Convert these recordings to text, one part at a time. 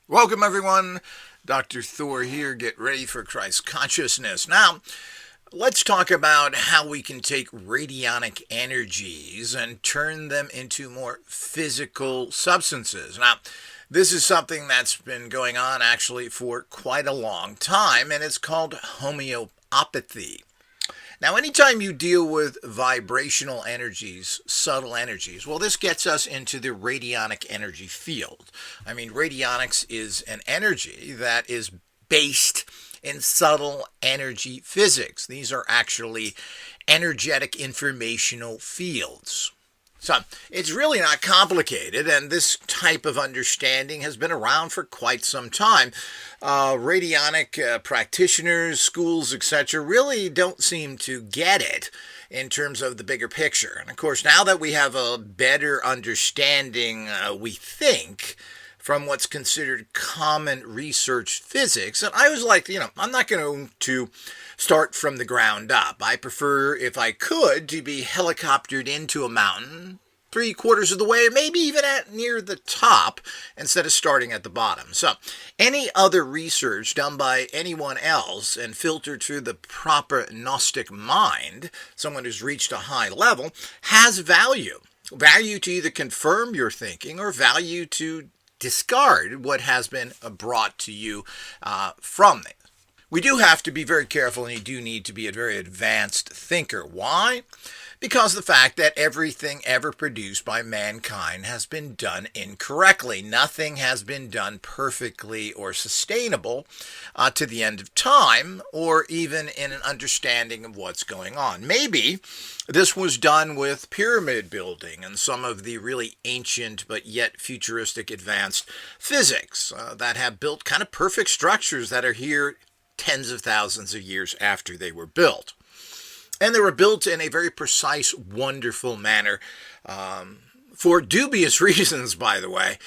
Welcome, everyone. Dr. Thor here. Get ready for Christ consciousness. Now, let's talk about how we can take radionic energies and turn them into more physical substances. Now, this is something that's been going on actually for quite a long time, and it's called homeopathy. Now, anytime you deal with vibrational energies, subtle energies, well, this gets us into the radionic energy field. I mean, radionics is an energy that is based in subtle energy physics. These are actually energetic informational fields. So it's really not complicated, and this type of understanding has been around for quite some time. Radionic practitioners, schools, etc., really don't seem to get it in terms of the bigger picture. And of course, now that we have a better understanding, we think, from what's considered common research physics, and I was like, I'm not going to start from the ground up. I prefer, if I could, to be helicoptered into a mountain 3/4 of the way, or maybe even at near the top, instead of starting at the bottom. So any other research done by anyone else and filtered through the proper Gnostic mind, someone who's reached a high level, has value. Value to either confirm your thinking or value to discard what has been brought to you from it. We do have to be very careful, and you do need to be a very advanced thinker. Why? Because the fact that everything ever produced by mankind has been done incorrectly. Nothing has been done perfectly or sustainable to the end of time, or even in an understanding of what's going on. Maybe this was done with pyramid building and some of the really ancient but yet futuristic advanced physics that have built kind of perfect structures that are here tens of thousands of years after they were built. And they were built in a very precise, wonderful manner, for dubious reasons, by the way.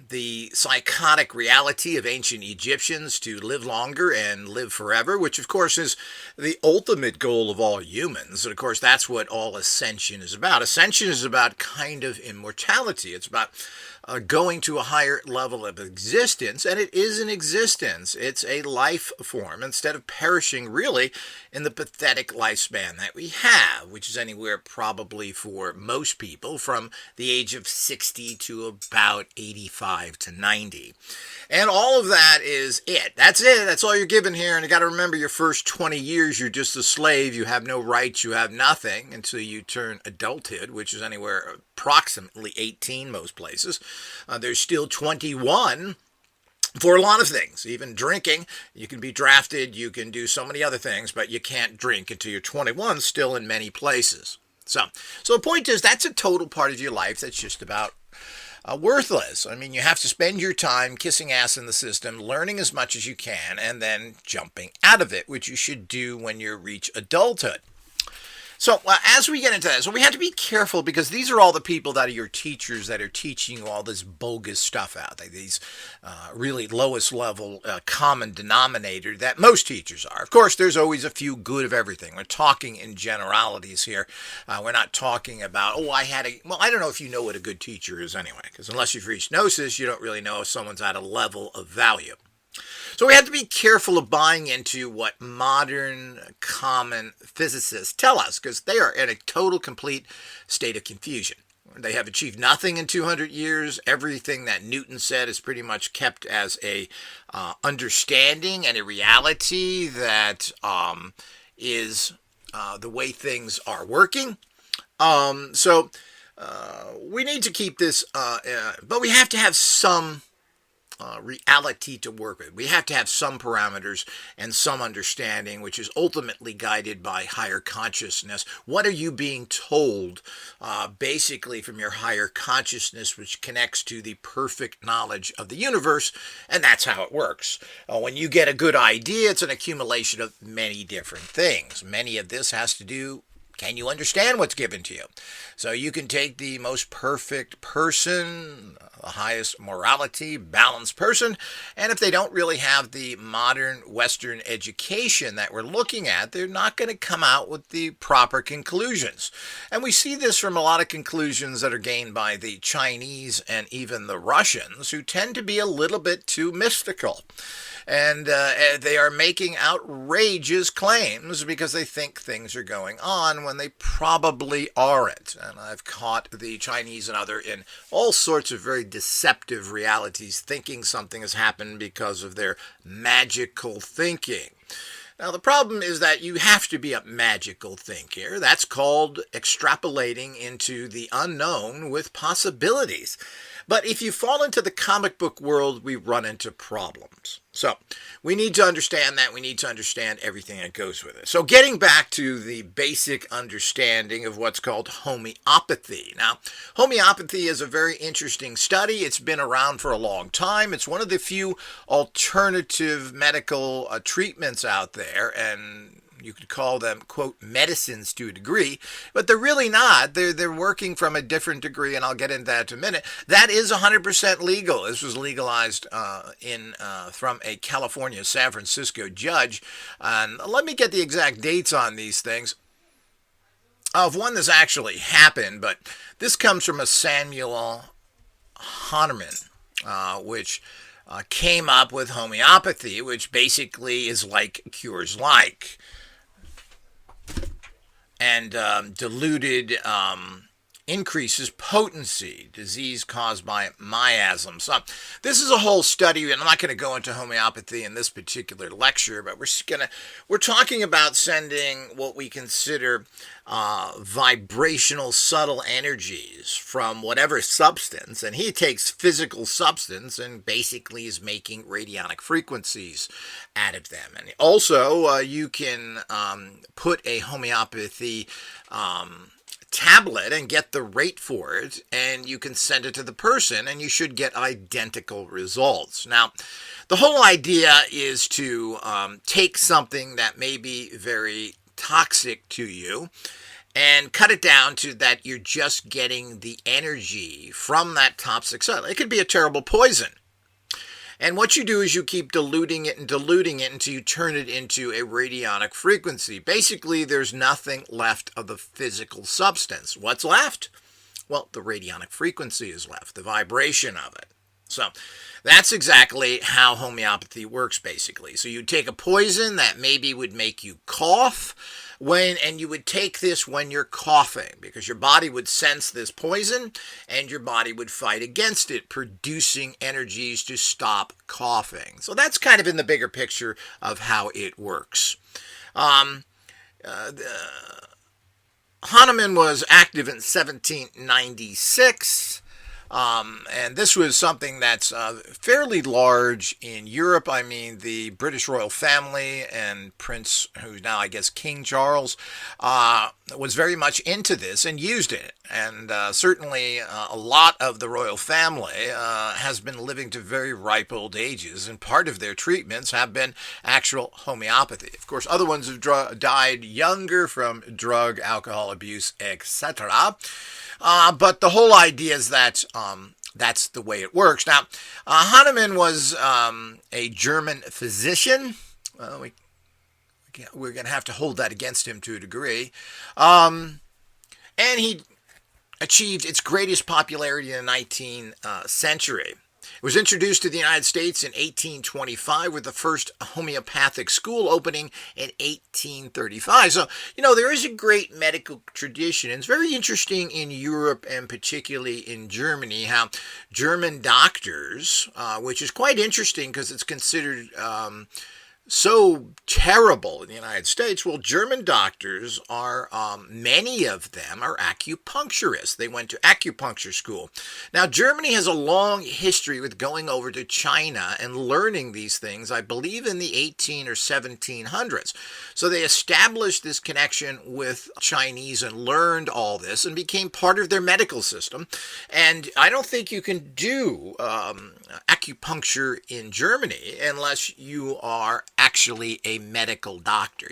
The psychotic reality of ancient Egyptians to live longer and live forever, which of course is the ultimate goal of all humans. And of course, that's what all ascension is about. Ascension is about kind of immortality. It's about going to a higher level of existence, and it is an existence. It's a life form instead of perishing really in the pathetic lifespan that we have, which is anywhere probably for most people from the age of 60 to about 85 to 90. And all of that is it. That's it. That's all you're given here. And you got to remember, your first 20 years, you're just a slave. You have no rights. You have nothing until you turn adulthood, which is anywhere approximately 18 most places. There's still 21 for a lot of things, even drinking. You can be drafted, you can do so many other things, but you can't drink until you're 21 still in many places. So the point is, that's a total part of your life that's just about worthless. I mean, you have to spend your time kissing ass in the system, learning as much as you can, and then jumping out of it, which you should do when you reach adulthood. So as we get into that, so we have to be careful, because these are all the people that are your teachers that are teaching you all this bogus stuff out there, these really lowest level common denominator that most teachers are. Of course, there's always a few good of everything. We're talking in generalities here. We're not talking about, I don't know if you know what a good teacher is anyway, because unless you've reached gnosis, you don't really know if someone's at a level of value. So we have to be careful of buying into what modern common physicists tell us, because they are in a total, complete state of confusion. They have achieved nothing in 200 years. Everything that Newton said is pretty much kept as a understanding and a reality that is the way things are working. We need to keep this, but we have to have some reality to work with. We have to have some parameters and some understanding, which is ultimately guided by higher consciousness. What are you being told, basically from your higher consciousness, which connects to the perfect knowledge of the universe, and that's how it works. When you get a good idea, it's an accumulation of many different things. Many of this has to do Can you understand what's given to you? So you can take the most perfect person, the highest morality, balanced person, and if they don't really have the modern Western education that we're looking at, they're not going to come out with the proper conclusions. And we see this from a lot of conclusions that are gained by the Chinese and even the Russians, who tend to be a little bit too mystical. And they are making outrageous claims because they think things are going on when they probably aren't. And I've caught the Chinese and other in all sorts of very deceptive realities, thinking something has happened because of their magical thinking. Now, the problem is that you have to be a magical thinker. That's called extrapolating into the unknown with possibilities. But if you fall into the comic book world, we run into problems. So we need to understand that. We need to understand everything that goes with it. So getting back to the basic understanding of what's called homeopathy. Now, homeopathy is a very interesting study. It's been around for a long time. It's one of the few alternative medical treatments out there, and you could call them, quote, medicines to a degree, but they're really not. They're working from a different degree, and I'll get into that in a minute. That is 100% legal. This was legalized from a California, San Francisco judge. And let me get the exact dates on these things of when this actually happened, but this comes from a Samuel Hahnemann, which came up with homeopathy, which basically is like cures like, and diluted increases potency, disease caused by miasms. So this is a whole study, and I'm not going to go into homeopathy in this particular lecture, but we're talking about sending what we consider vibrational subtle energies from whatever substance, and he takes physical substance and basically is making radionic frequencies out of them. And also you can put a homeopathy tablet and get the rate for it, and you can send it to the person, and you should get identical results. Now, the whole idea is to take something that may be very toxic to you and cut it down to that you're just getting the energy from that toxic substance. It could be a terrible poison. And what you do is you keep diluting it until you turn it into a radionic frequency. Basically, there's nothing left of the physical substance. What's left? Well, the radionic frequency is left, the vibration of it. So that's exactly how homeopathy works, basically. So you take a poison that maybe would make you cough, and you would take this when you're coughing, because your body would sense this poison and your body would fight against it, producing energies to stop coughing. So that's kind of in the bigger picture of how it works. Hahnemann was active in 1796. And this was something that's fairly large in Europe. I mean, the British royal family and Prince, who's now, I guess, King Charles, was very much into this and used it. And certainly a lot of the royal family has been living to very ripe old ages, and part of their treatments have been actual homeopathy. Of course, other ones have died younger from drug, alcohol abuse, etc. But the whole idea is that that's the way it works. Now, Hahnemann was a German physician. We're going to have to hold that against him to a degree. And he achieved its greatest popularity in the 19th century. It was introduced to the United States in 1825 with the first homeopathic school opening in 1835. So, there is a great medical tradition. And it's very interesting in Europe and particularly in Germany how German doctors, which is quite interesting because it's considered so terrible in the United States. Well, German doctors are, many of them are acupuncturists. They went to acupuncture school. Now, Germany has a long history with going over to China and learning these things, I believe in the 18 or 1700s. So they established this connection with Chinese and learned all this and became part of their medical system. And I don't think you can do acupuncture in Germany unless you are actually a medical doctor.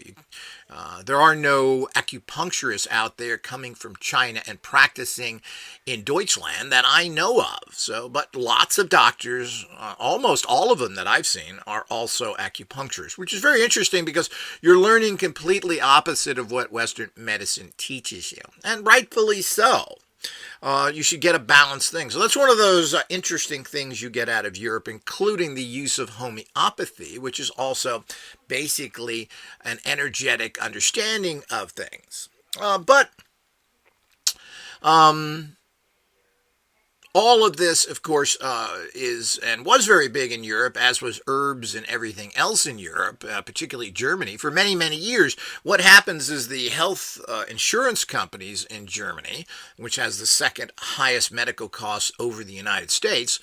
There are no acupuncturists out there coming from China and practicing in Deutschland that I know of. But lots of doctors, almost all of them that I've seen, are also acupuncturists, which is very interesting because you're learning completely opposite of what Western medicine teaches you, and rightfully so. You should get a balanced thing. So that's one of those interesting things you get out of Europe, including the use of homeopathy, which is also basically an energetic understanding of things. But all of this, of course, is and was very big in Europe, as was herbs and everything else in Europe, particularly Germany, for many, many years. What happens is the health insurance companies in Germany, which has the second highest medical costs over the United States,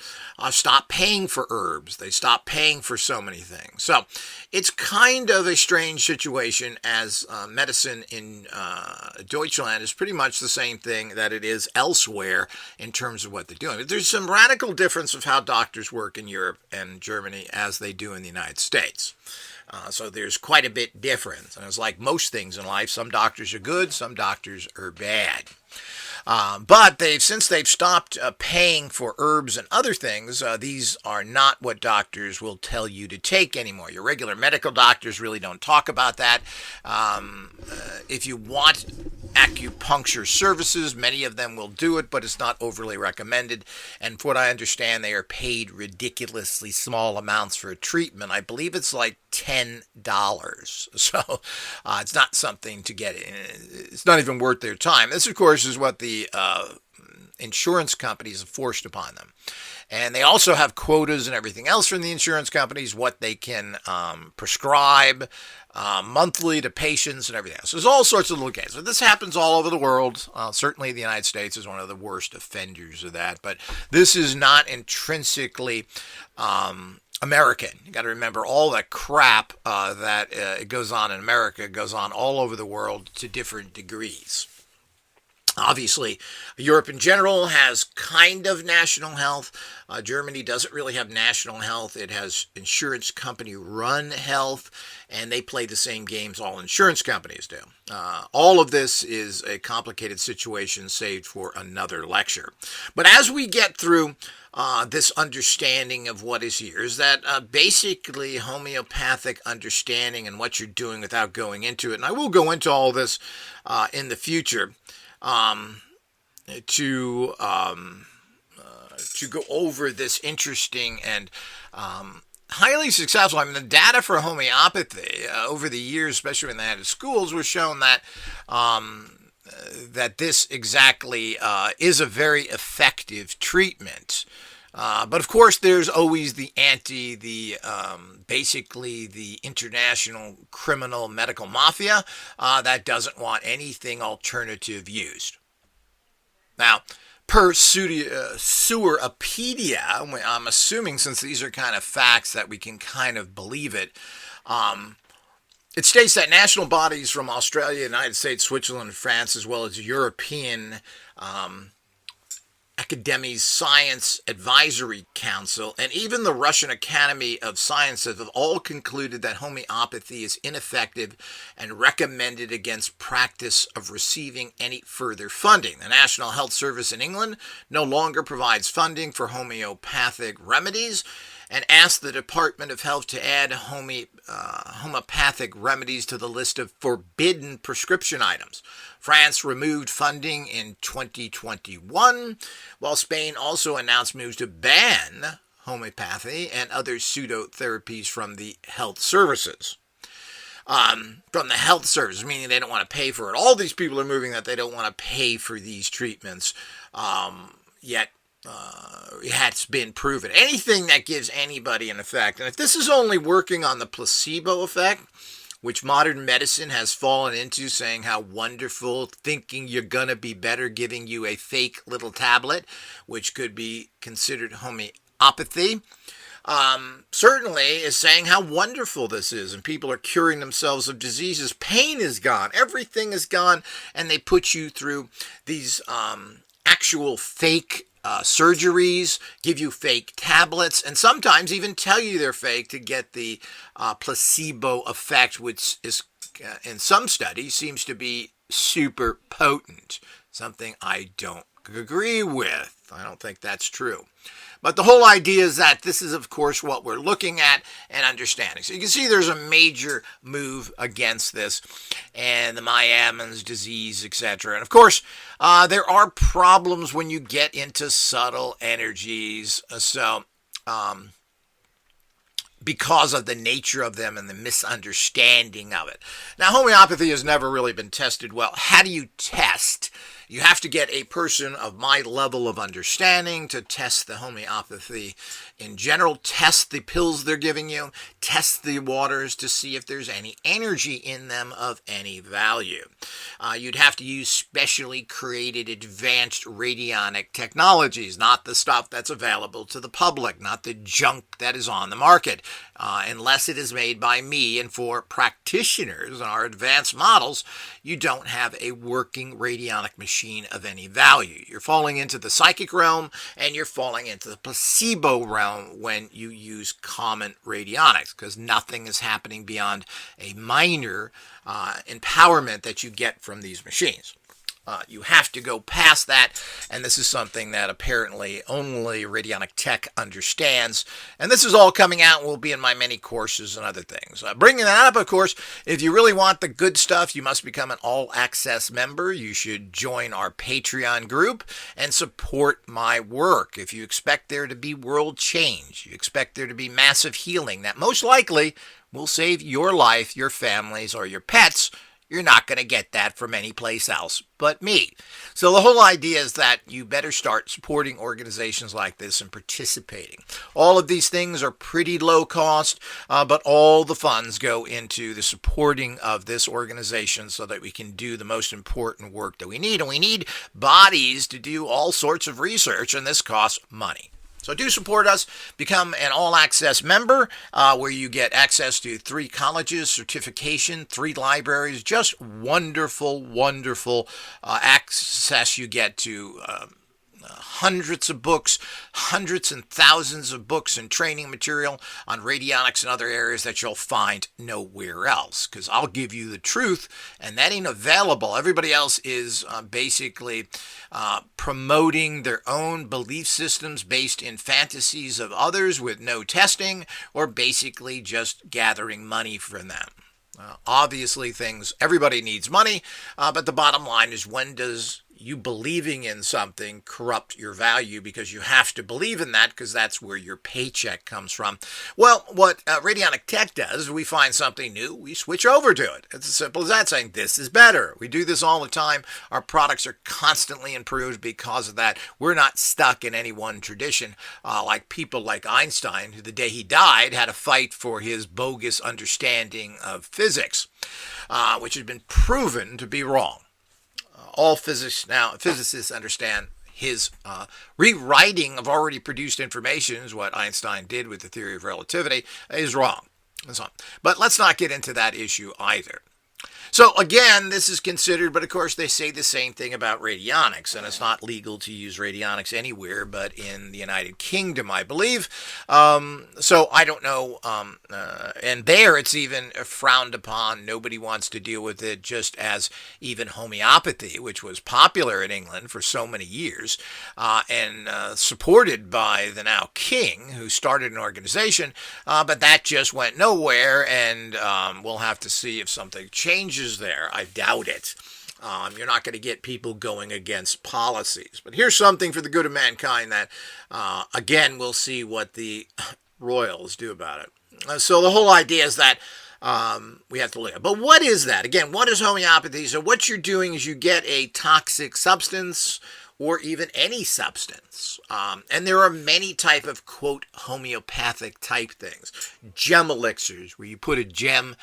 stop paying for herbs. They stop paying for so many things. So it's kind of a strange situation, as medicine in Deutschland is pretty much the same thing that it is elsewhere in terms of what they're doing. But there's some radical difference of how doctors work in Europe and Germany as they do in the United States. So there's quite a bit difference. And it's like most things in life, some doctors are good, some doctors are bad. But since they've stopped paying for herbs and other things, these are not what doctors will tell you to take anymore. Your regular medical doctors really don't talk about that. If you want acupuncture services, many of them will do it, but it's not overly recommended. And from what I understand, they are paid ridiculously small amounts for a treatment. I believe it's like $10. So it's not something to get. It's not even worth their time. This, of course, is what the insurance companies have forced upon them. And they also have quotas and everything else from the insurance companies, what they can prescribe monthly to patients and everything else. So there's all sorts of little cases. This happens all over the world. Certainly the United States is one of the worst offenders of that. But this is not intrinsically American. You got to remember all that crap that it goes on in America goes on all over the world to different degrees. Obviously, Europe in general has kind of national health. Germany doesn't really have national health. It has insurance company run health, and they play the same games all insurance companies do. All of this is a complicated situation saved for another lecture. But as we get through this understanding of what is here, is that basically homeopathic understanding and what you're doing without going into it. And I will go into all this in the future. To go over this interesting and highly successful. I mean, the data for homeopathy over the years, especially when they had schools, was shown that that this exactly is a very effective treatment. But of course, there's always the basically the international criminal medical mafia that doesn't want anything alternative used. Now, per Seweropedia, I'm assuming since these are kind of facts that we can kind of believe it, it states that national bodies from Australia, United States, Switzerland, and France, as well as European Academy's Science Advisory Council, and even the Russian Academy of Sciences have all concluded that homeopathy is ineffective and recommended against practice of receiving any further funding. The National Health Service in England no longer provides funding for homeopathic remedies and asked the Department of Health to add homeopathic remedies to the list of forbidden prescription items. France removed funding in 2021, while Spain also announced moves to ban homeopathy and other pseudotherapies from the health services. Meaning they don't want to pay for it. All these people are moving that they don't want to pay for these treatments, yet it's been proven. Anything that gives anybody an effect, and if this is only working on the placebo effect, which modern medicine has fallen into, saying how wonderful, thinking you're going to be better, giving you a fake little tablet, which could be considered homeopathy, certainly is saying how wonderful this is, and people are curing themselves of diseases. Pain is gone. Everything is gone, and they put you through these actual fake surgeries, give you fake tablets, and sometimes even tell you they're fake to get the placebo effect, which is, in some studies, seems to be super potent. Something I don't agree with. I don't think that's true. But the whole idea is that this is, of course, what we're looking at and understanding. So you can see there's a major move against this and the Miamin's disease, etc. And, of course, there are problems when you get into subtle energies. Because of the nature of them and the misunderstanding of it. Now, homeopathy has never really been tested well. How do you test? You have to get a person of my level of understanding to test the homeopathy in general, test the pills they're giving you, test the waters to see if there's any energy in them of any value. You'd have to use specially created advanced radionic technologies, not the stuff that's available to the public, not the junk that is on the market, unless it is made by me and for practitioners. In our advanced models, you don't have a working radionic machine of any value. You're falling into the psychic realm and you're falling into the placebo realm when you use common radionics, because nothing is happening beyond a minor empowerment that you get from these machines. You have to go past that, and this is something that apparently only Radionic Tech understands. And this is all coming out and will be in my many courses and other things. Bringing that up, of course, if you really want the good stuff, you must become an all-access member. You should join our Patreon group and support my work. If you expect there to be world change, you expect there to be massive healing that most likely will save your life, your families, or your pets, you're not going to get that from any place else but me. So the whole idea is that you better start supporting organizations like this and participating. All of these things are pretty low cost, but all the funds go into the supporting of this organization so that we can do the most important work that we need. And we need bodies to do all sorts of research, and this costs money. So do support us. Become an all-access member where you get access to 3 colleges, certification, 3 libraries, just wonderful, wonderful access you get to hundreds of books, hundreds and thousands of books and training material on radionics and other areas that you'll find nowhere else. Because I'll give you the truth, and that ain't available. Everybody else is basically promoting their own belief systems based in fantasies of others with no testing, or basically just gathering money from them. Obviously, everybody needs money, but the bottom line is, when does you believing in something corrupt your value? Because you have to believe in that, because that's where your paycheck comes from. Well, what Radionic Tech does, we find something new, we switch over to it. It's as simple as that, saying this is better. We do this all the time. Our products are constantly improved because of that. We're not stuck in any one tradition like people like Einstein, who the day he died had to fight for his bogus understanding of physics, which has been proven to be wrong. All physicists understand his rewriting of already produced information, is what Einstein did with the theory of relativity, is wrong. But let's not get into that issue either. So again, this is considered, but of course they say the same thing about radionics, and it's not legal to use radionics anywhere but in the United Kingdom, I believe. So I don't know, and there it's even frowned upon. Nobody wants to deal with it, just as even homeopathy, which was popular in England for so many years, and supported by the now king, who started an organization, but that just went nowhere, and we'll have to see if something changes there. I doubt it. You're not going to get people going against policies. But here's something for the good of mankind that, again, we'll see what the royals do about it. So the whole idea is that we have to look at. But what is that? Again, what is homeopathy? So what you're doing is you get a toxic substance, or even any substance. And there are many type of, quote, homeopathic type things. Gem elixirs, where you put a gem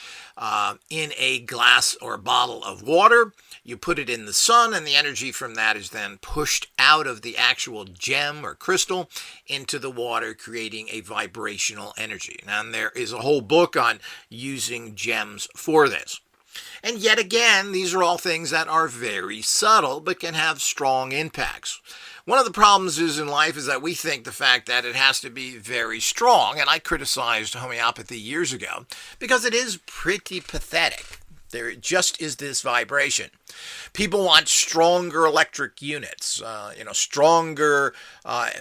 in a glass or a bottle of water, you put it in the sun, and the energy from that is then pushed out of the actual gem or crystal into the water, creating a vibrational energy. And there is a whole book on using gems for this. And yet again, these are all things that are very subtle, but can have strong impacts. One of the problems is in life is that we think the fact that it has to be very strong, and I criticized homeopathy years ago because it is pretty pathetic. There just is this vibration. People want stronger electric units, stronger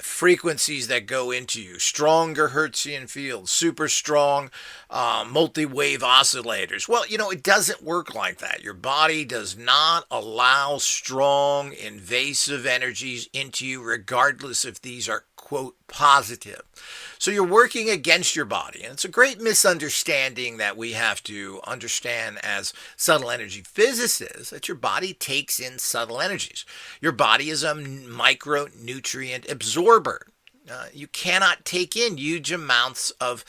frequencies that go into you, stronger Hertzian fields, super strong multi-wave oscillators. Well, it doesn't work like that. Your body does not allow strong invasive energies into you, regardless if these are, quote, positive. So you're working against your body. And it's a great misunderstanding that we have to understand as subtle energy physicists, that your body takes in subtle energies. Your body is a micronutrient absorber. You cannot take in huge amounts of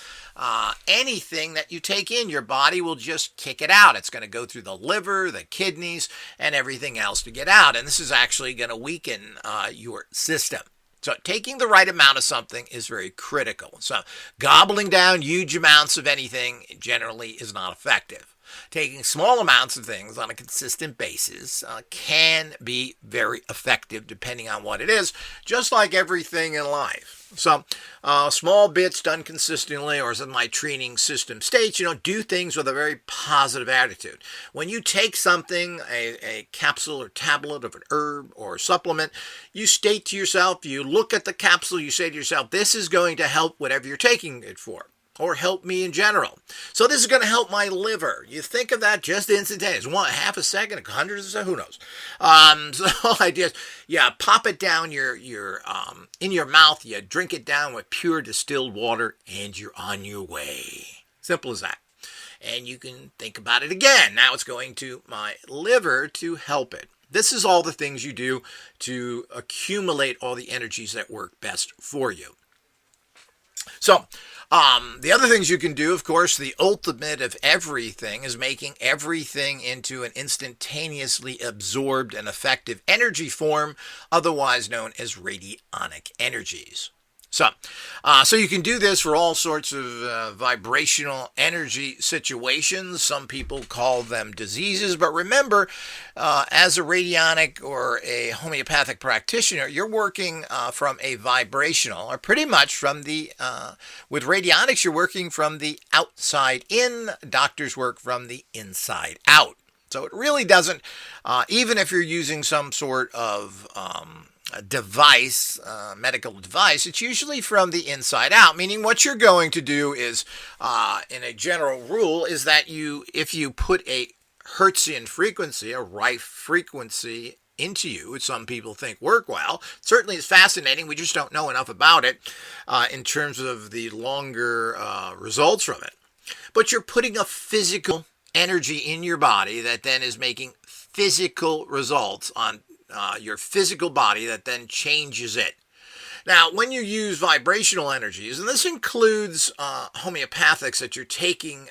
anything that you take in. Your body will just kick it out. It's going to go through the liver, the kidneys, and everything else to get out. And this is actually going to weaken your system. So taking the right amount of something is very critical. So gobbling down huge amounts of anything generally is not effective. Taking small amounts of things on a consistent basis can be very effective depending on what it is, just like everything in life. So small bits done consistently, or as my training system states, do things with a very positive attitude. When you take something, a capsule or tablet of an herb or supplement, you state to yourself, you look at the capsule, you say to yourself, this is going to help whatever you're taking it for, or help me in general. So this is going to help my liver. You think of that just instantaneous. Half a second, hundreds of, who knows? So the whole idea is, pop it down in your mouth. You drink it down with pure distilled water, and you're on your way. Simple as that. And you can think about it again. Now it's going to my liver to help it. This is all the things you do to accumulate all the energies that work best for you. So, the other things you can do, of course, the ultimate of everything is making everything into an instantaneously absorbed and effective energy form, otherwise known as radionic energies. So you can do this for all sorts of vibrational energy situations. Some people call them diseases, but remember, as a radionic or a homeopathic practitioner, you're working from a vibrational, or pretty much from with radionics, you're working from the outside in. Doctors work from the inside out. So it really doesn't, even if you're using some sort of device, medical device, it's usually from the inside out, meaning what you're going to do is, in a general rule, is that if you put a Hertzian frequency, a rife frequency into you, which some people think work well, certainly is fascinating, we just don't know enough about it in terms of the longer results from it. But you're putting a physical energy in your body that then is making physical results on your physical body that then changes it. Now, when you use vibrational energies, and this includes homeopathics that you're taking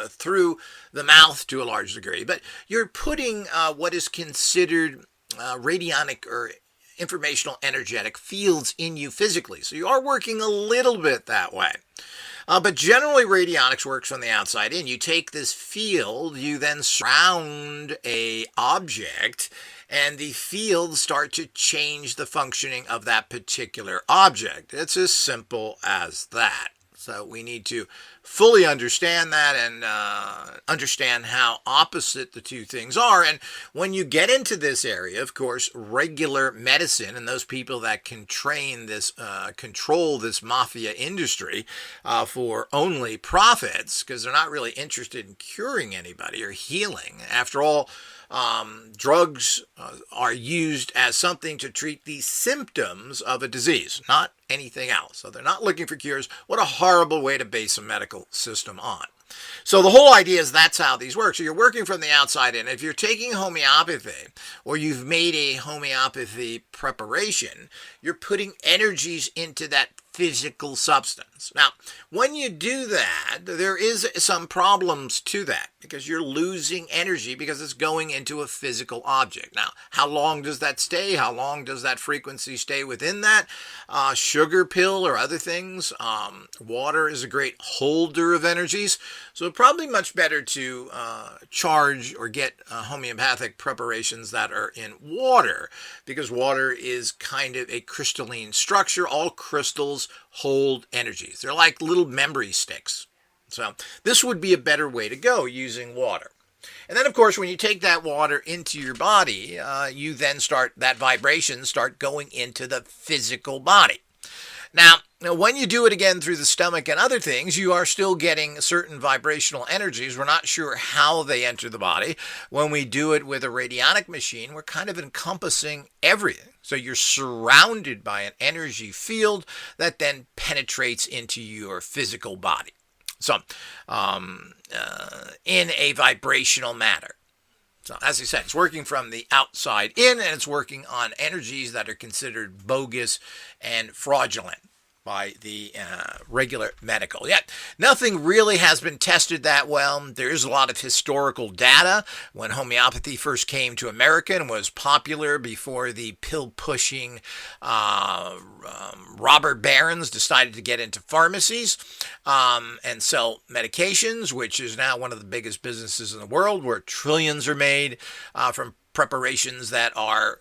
through the mouth to a large degree, but you're putting what is considered radionic or informational energetic fields in you physically. So you are working a little bit that way. But generally, radionics works from the outside in. You take this field, you then surround a object, and the fields start to change the functioning of that particular object. It's as simple as that. So we need to fully understand that and understand how opposite the two things are. And when you get into this area, of course, regular medicine and those people that can train this, control this mafia industry for only profits, because they're not really interested in curing anybody or healing. After all, drugs are used as something to treat the symptoms of a disease, not anything else. So they're not looking for cures. What a horrible way to base a medical system on. So the whole idea is that's how these work. So you're working from the outside in. If you're taking homeopathy or you've made a homeopathy preparation, you're putting energies into that physical substance. Now, when you do that, there is some problems to that because you're losing energy because it's going into a physical object. Now, how long does that stay? How long does that frequency stay within that? Sugar pill or other things? Water is a great holder of energies, so probably much better to charge or get homeopathic preparations that are in water, because water is kind of a crystalline structure. All crystals hold energies. They're like little memory sticks. So this would be a better way to go, using water. And then, of course, when you take that water into your body, you then that vibrations start going into the physical body. Now, when you do it again through the stomach and other things, you are still getting certain vibrational energies. We're not sure how they enter the body. When we do it with a radionic machine, we're kind of encompassing everything. So you're surrounded by an energy field that then penetrates into your physical body. So, in a vibrational manner. So, as I said, it's working from the outside in, and it's working on energies that are considered bogus and fraudulent by the regular medical. Yet, nothing really has been tested that well. There is a lot of historical data. When homeopathy first came to America and was popular before the pill-pushing robber barons decided to get into pharmacies and sell medications, which is now one of the biggest businesses in the world, where trillions are made from preparations that are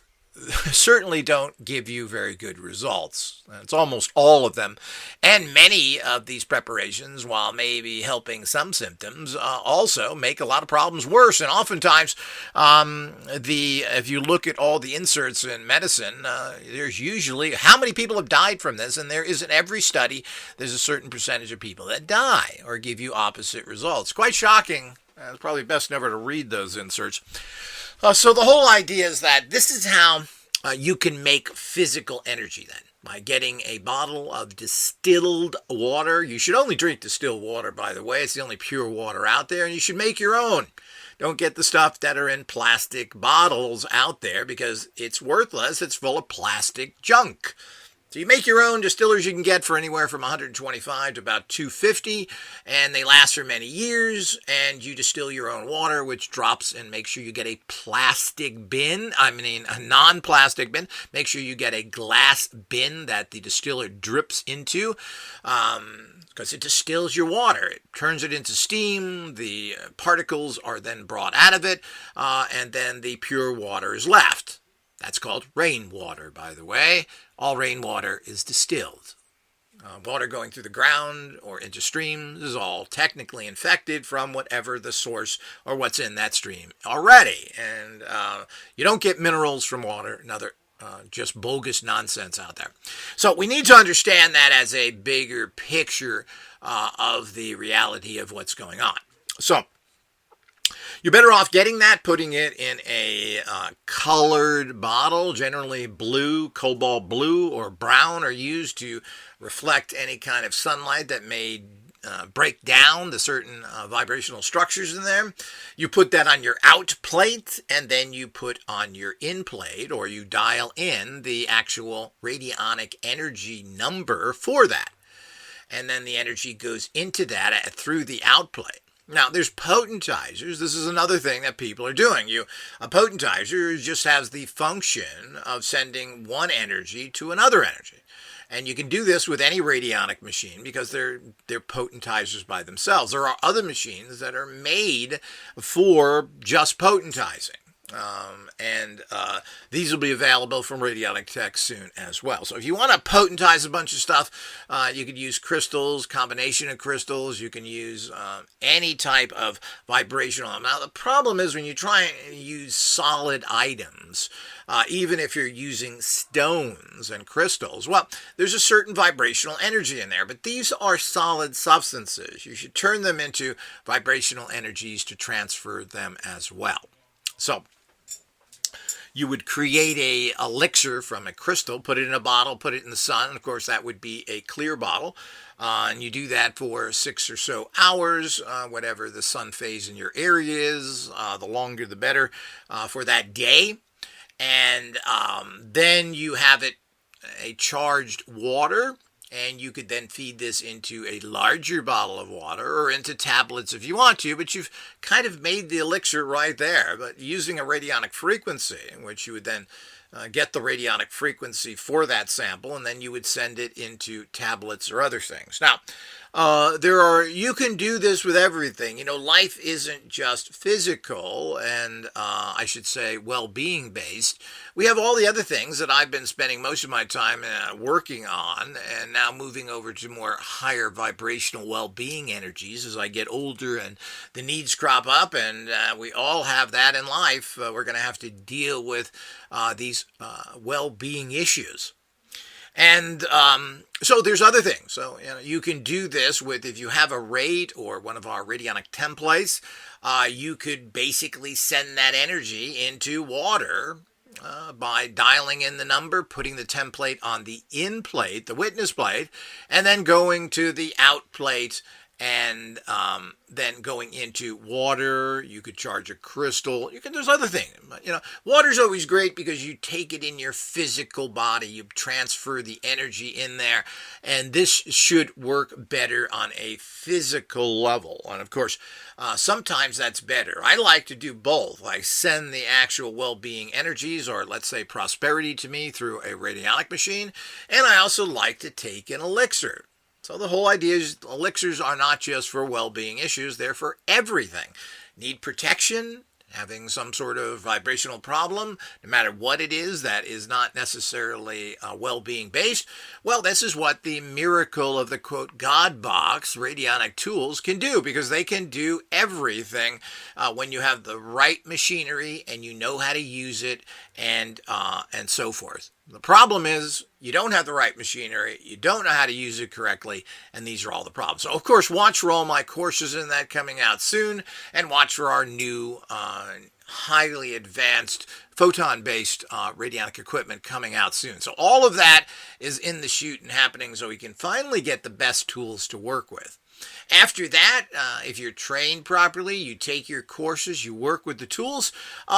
certainly don't give you very good results. It's almost all of them. And many of these preparations, while maybe helping some symptoms, also make a lot of problems worse. And oftentimes, if you look at all the inserts in medicine, there's usually, how many people have died from this? And there is, in every study, there's a certain percentage of people that die or give you opposite results. Quite shocking. It's probably best never to read those inserts. So the whole idea is that this is how you can make physical energy then, by getting a bottle of distilled water. You should only drink distilled water, by the way. It's the only pure water out there, and you should make your own. Don't get the stuff that are in plastic bottles out there, because it's worthless. It's full of plastic junk. So you make your own. Distillers you can get for anywhere from $125 to about $250, and they last for many years. And you distill your own water, which drops, and make sure you get a plastic bin. A non-plastic bin. Make sure you get a glass bin that the distiller drips into, because it distills your water. It turns it into steam. The particles are then brought out of it, and then the pure water is left. That's called rainwater, by the way. All rainwater is distilled. Water going through the ground or into streams is all technically infected from whatever the source or what's in that stream already. And you don't get minerals from water, another just bogus nonsense out there. So we need to understand that as a bigger picture of the reality of what's going on. So you're better off getting that, putting it in a colored bottle. Generally blue, cobalt blue, or brown are used to reflect any kind of sunlight that may break down the certain vibrational structures in there. You put that on your out plate, and then you put on your in plate, or you dial in the actual radionic energy number for that. And then the energy goes into that through the out plate. Now, there's potentizers. This is another thing that people are doing. A potentizer just has the function of sending one energy to another energy. And you can do this with any radionic machine because they're potentizers by themselves. There are other machines that are made for just potentizing. These will be available from Radionic Tech soon as well. So if you want to potentize a bunch of stuff, you could use crystals, combination of crystals. You can use any type of vibrational. Now, the problem is when you try and use solid items, even if you're using stones and crystals, well, there's a certain vibrational energy in there. But these are solid substances. You should turn them into vibrational energies to transfer them as well. So you would create a elixir from a crystal, put it in a bottle, put it in the sun. And of course, that would be a clear bottle. And you do that for 6 or so hours, whatever the sun phase in your area is. The longer, the better for that day. And then you have it a charged water. and you could then feed this into a larger bottle of water or into tablets if you want to, but you've kind of made the elixir right there. But using a radionic frequency, in which you would then get the radionic frequency for that sample, and then you would send it into tablets or other things. Now, you can do this with everything. You know, life isn't just physical and, I should say, well-being based. We have all the other things that I've been spending most of my time working on, and now moving over to more higher vibrational well-being energies as I get older and the needs crop up, and we all have that in life. We're going to have to deal with these well-being issues. And so there's other things. So you can do this with, if you have a rate or one of our radionic templates, you could basically send that energy into water by dialing in the number, putting the template on the in plate, the witness plate, and then going to the out plate, and then going into water. You could charge a crystal. There's other things. But, water's always great because you take it in your physical body. You transfer the energy in there. And this should work better on a physical level. And of course, sometimes that's better. I like to do both. I send the actual well-being energies, or let's say prosperity, to me through a radionic machine. And I also like to take an elixir. So the whole idea is elixirs are not just for well-being issues, they're for everything. Need protection, having some sort of vibrational problem, no matter what it is that is not necessarily well-being based. Well, this is what the miracle of the, quote, God box radionic tools can do, because they can do everything when you have the right machinery and you know how to use it, and so forth. The problem is you don't have the right machinery, you don't know how to use it correctly, and these are all the problems. So, of course, watch for all my courses in that coming out soon, and watch for our new highly advanced photon-based radionic equipment coming out soon. So all of that is in the chute and happening, so we can finally get the best tools to work with. After that, if you're trained properly, you take your courses, you work with the tools,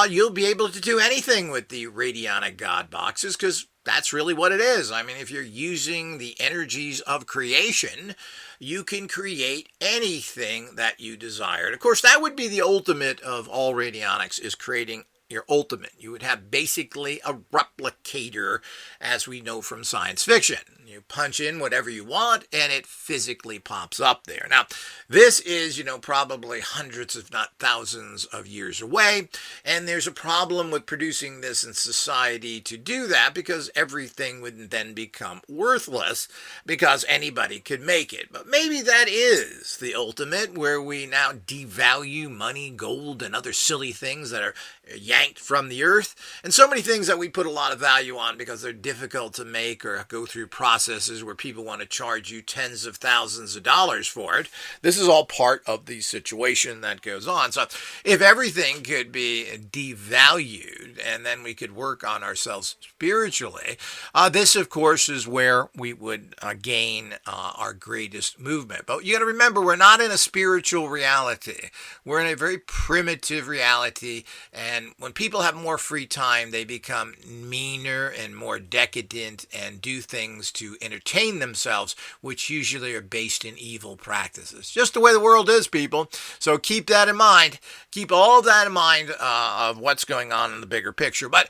you'll be able to do anything with the radionic God boxes, because that's really what it is. I mean, if you're using the energies of creation, you can create anything that you desire. And of course, that would be the ultimate of all radionics, is creating your ultimate. You would have basically a replicator, as we know from science fiction. You punch in whatever you want, and it physically pops up there. Now, this is, probably hundreds, if not thousands of years away, and there's a problem with producing this in society to do that, because everything would then become worthless, because anybody could make it. But maybe that is the ultimate, where we now devalue money, gold, and other silly things that are yanked from the earth, and so many things that we put a lot of value on because they're difficult to make or go through processes where people want to charge you tens of thousands of dollars for it. This is all part of the situation that goes on. So if everything could be devalued and then we could work on ourselves spiritually, this of course is where we would gain our greatest movement. But you got to remember, we're not in a spiritual reality. We're in a very primitive reality, and when people have more free time, they become meaner and more decadent and do things to entertain themselves, which usually are based in evil practices. Just the way the world is, people. So keep that in mind. Keep all of that in mind of what's going on in the bigger picture. But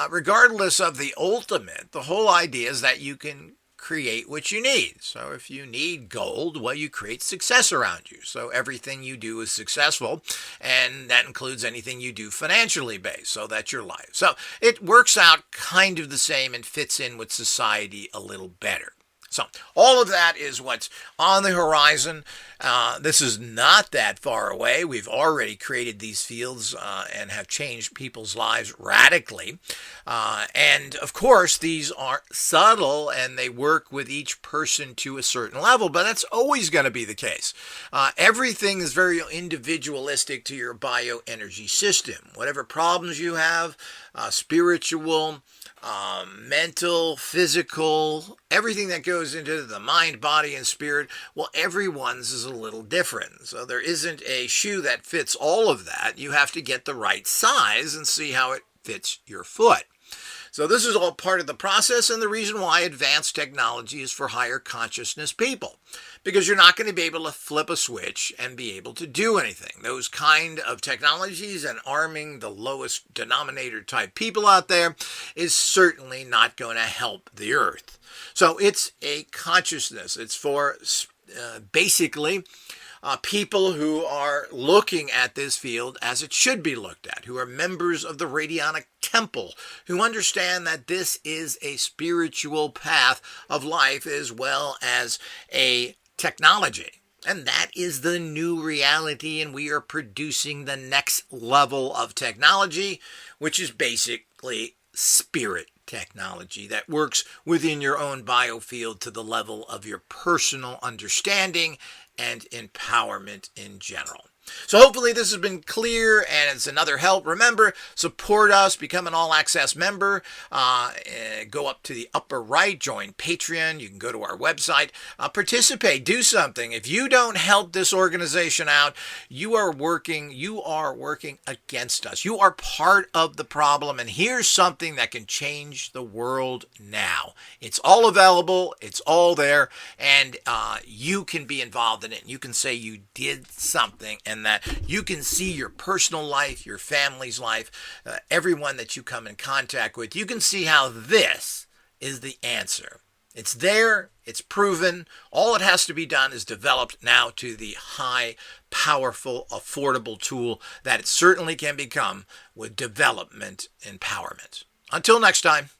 regardless of the ultimate, the whole idea is that you can create what you need. So if you need gold, well, you create success around you. So everything you do is successful, and that includes anything you do financially based. So that's your life. So it works out kind of the same and fits in with society a little better. So all of that is what's on the horizon. This is not that far away. We've already created these fields and have changed people's lives radically. And of course, these are subtle and they work with each person to a certain level, but that's always going to be the case. Everything is very individualistic to your bioenergy system. Whatever problems you have, spiritual, mental, physical, everything that goes into the mind, body, and spirit, well, everyone's is a little different. So there isn't a shoe that fits all of that. You have to get the right size and see how it fits your foot. So this is all part of the process and the reason why advanced technology is for higher consciousness people. Because you're not going to be able to flip a switch and be able to do anything. Those kind of technologies and arming the lowest denominator type people out there is certainly not going to help the earth. So it's a consciousness. It's for basically people who are looking at this field as it should be looked at, who are members of the Radionic Temple, who understand that this is a spiritual path of life as well as a technology. And that is the new reality, and we are producing the next level of technology, which is basically spirit technology that works within your own biofield to the level of your personal understanding and empowerment in general. So hopefully this has been clear and it's another help. Remember, support us, become an all-access member. Go up to the upper right, join Patreon. You can go to our website, participate, do something. If you don't help this organization out, you are working against us. You are part of the problem, and here's something that can change the world now. It's all available, it's all there, and you can be involved in it. You can say you did something, and that you can see your personal life, your family's life, everyone that you come in contact with. You can see how this is the answer. It's there, it's proven. All it has to be done is developed now to the high, powerful, affordable tool that it certainly can become with development empowerment. Until next time.